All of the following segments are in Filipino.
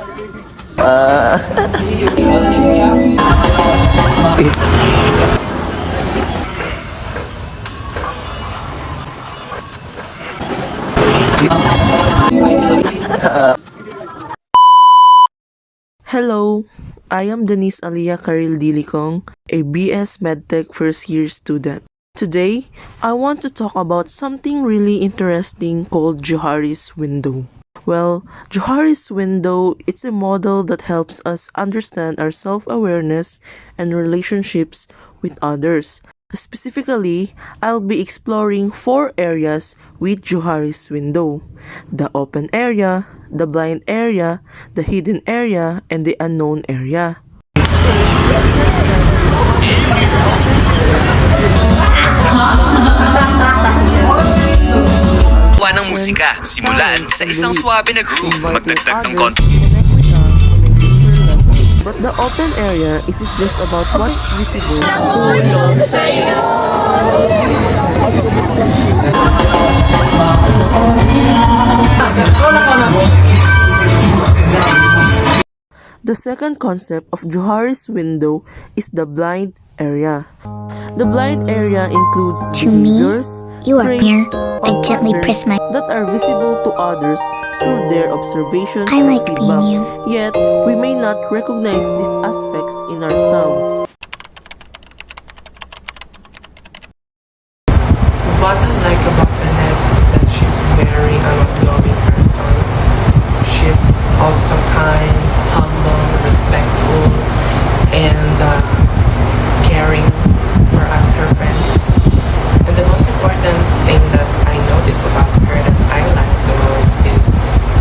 Ah. Hello, I am Denise Alia Karil Dilikong, a BS MedTech first year student. Today, I want to talk about something really interesting called Johari's window. Well, Johari's window, it's a model that helps us understand our self-awareness and relationships with others. Specifically, I'll be exploring 4 areas with Johari's window: the open area, the blind area, the hidden area, and the unknown area. Ng musika, simulan sa isang swabe na groove, magdagdag ng konti. But the open area isn't just about what's visible. The second concept of Johari's window is the blind area. The blind area includes To me, behaviors, you are traits, here. or I gently patterns press my... that are visible to others through their observations I and like feedback. being you. Yet, we may not recognize these aspects in ourselves. What I like about Vanessa is that she's very outgoing person. She's also kind, humble, respectful, and caring for us, her friends. And the most important thing that I notice about her that I like the most is,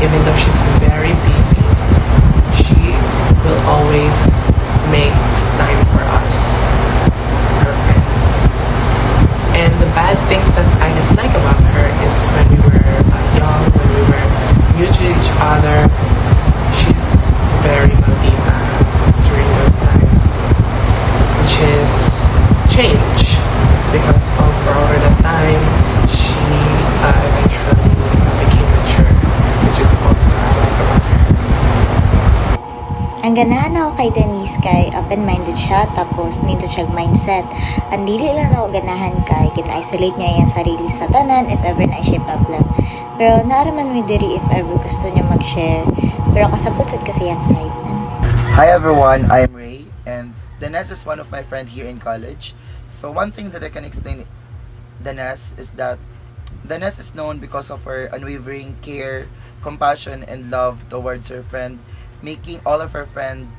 even though she's very busy, she will always make time for us, her friends. And the bad things that I dislike about her is when we were young, when we were new to each other, she's very maldita during those times, which is change because over the time she eventually became mature, which is also I like about her. Ang ganahan ako kay Denise kay open-minded siya, tapos nindot siya mindset. Ang dili lang ako ganahan kay gina-isolate niya yung sarili sa tanan if ever na siya problem. Pero naaraman mi diri if ever gusto niya mag-share. Pero kasabot sad kasi yung side. Hi everyone, I'm Ray, and Danes is one of my friends here in college. So one thing that I can explain Danes is that Danes is known because of her unwavering care, compassion, and love towards her friend, making all of her friends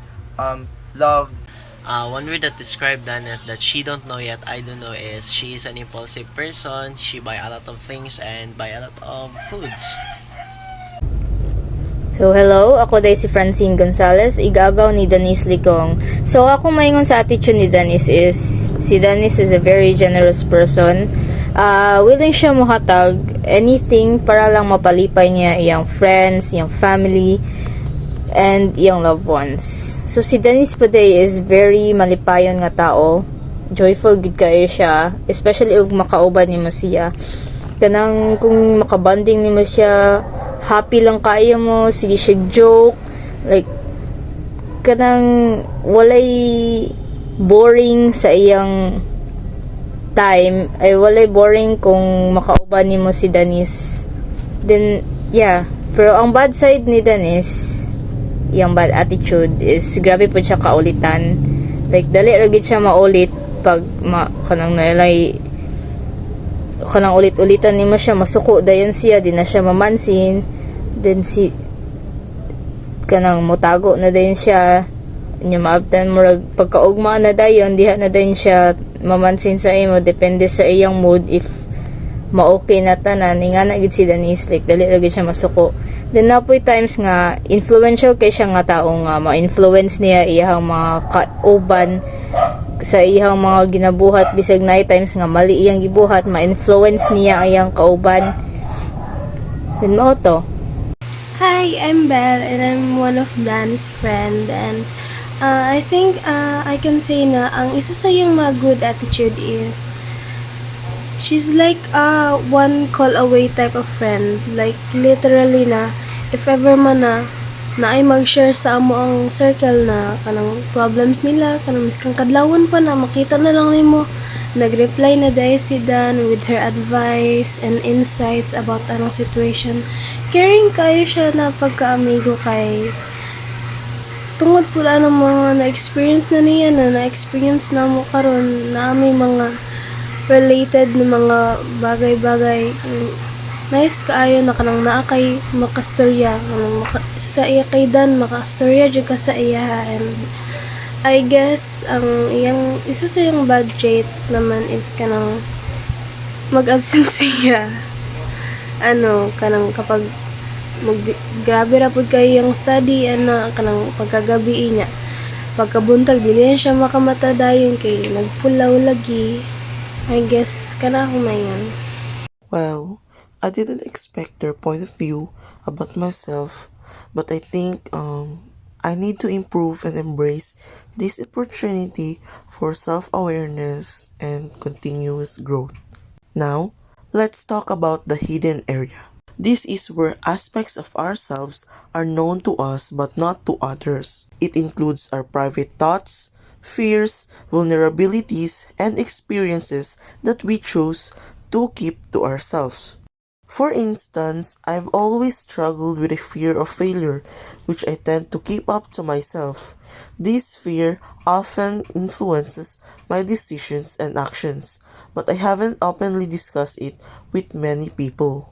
loved. One word that describes Danes that she don't know yet, I don't know, is she is an impulsive person. She buy a lot of things and buy a lot of foods. So hello, ako day si Francine Gonzalez, igagaw ni Denise Licong. So ako maingon sa attitude ni Denise is, si Denise is a very generous person. Willing siya muhatag anything para lang mapalipay niya iyang friends, iyang family, and iyang loved ones. So si Denise Paday is very malipayon nga tao. Joyful gid kayo siya, especially ug makauban nimo siya. Kanang kung makabanding nimo siya, happy lang kayo mo, sige siya joke, like kanang walay boring sa iyang time, ay walay boring kung makauban nimo si Denise. Then yeah, pero ang bad side ni Denise, yung bad attitude is grabe po siya kaulitan, like dali ra gid siya maulit pag kanang nailay kanang ulit-ulitan nimo siya, masuko dayon siya, di na siya mamansin, then si kanang mutago na dayon siya, nya maabtan mo pagkaugma na dayon, diha na dayon siya mamansin sa imo, depende sa iyang mood if ma-okay na tanan, nga na gid si Denise, like dali ra gid siya masuko. Then napoy times nga influential kay siya nga tao nga ma-influence niya iyang mga kauban sa iyang mga ginabuhat, bisag na times nga mali iyang gibuhat, ma-influence niya iyang kauban. Then mao to. Hi, I'm Belle and I'm one of Dan's friend, and I think I can say na ang isa sa iyang mga good attitude is she's like a one call away type of friend. Like literally na if ever man na na ay mag-share sa amo ang circle na kanang problems nila, kanang miskang kadlawon pa na makita na lang nimo nag-reply na dahil si Dan with her advice and insights about anong situation. Caring kayo siya na pagka-amigo kay tungod pula ng mga na-experience na niya na-experience na mo karon na may mga related na mga bagay-bagay. Nice kaayo na kanang naa kay makastorya sa iya kay Dan makastorya jud ka sa iya and I guess ang iyang isa sa iyang budget naman is kanang mag-absent siya kanang kapag grabe ra pud kay iyang study kanang pagkagabi niya pagkabuntag dili siya makamata dayon kay nagpulaw lagi. I guess kana ako na yan. Well, I didn't expect their point of view about myself, but I think I need to improve and embrace this opportunity for self-awareness and continuous growth. Now, let's talk about the hidden area. This is where aspects of ourselves are known to us but not to others. It includes our private thoughts, fears, vulnerabilities, and experiences that we choose to keep to ourselves. For instance, I've always struggled with a fear of failure, which I tend to keep up to myself. This fear often influences my decisions and actions, but I haven't openly discussed it with many people.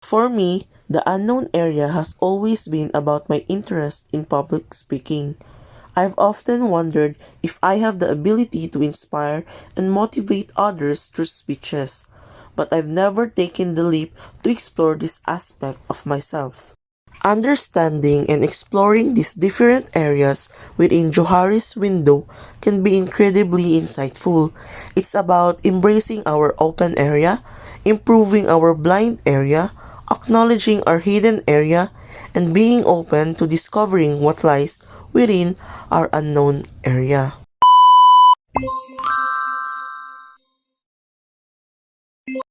For me, the unknown area has always been about my interest in public speaking. I've often wondered if I have the ability to inspire and motivate others through speeches, but I've never taken the leap to explore this aspect of myself. Understanding and exploring these different areas within Johari's window can be incredibly insightful. It's about embracing our open area, improving our blind area, acknowledging our hidden area, and being open to discovering what lies within our unknown area.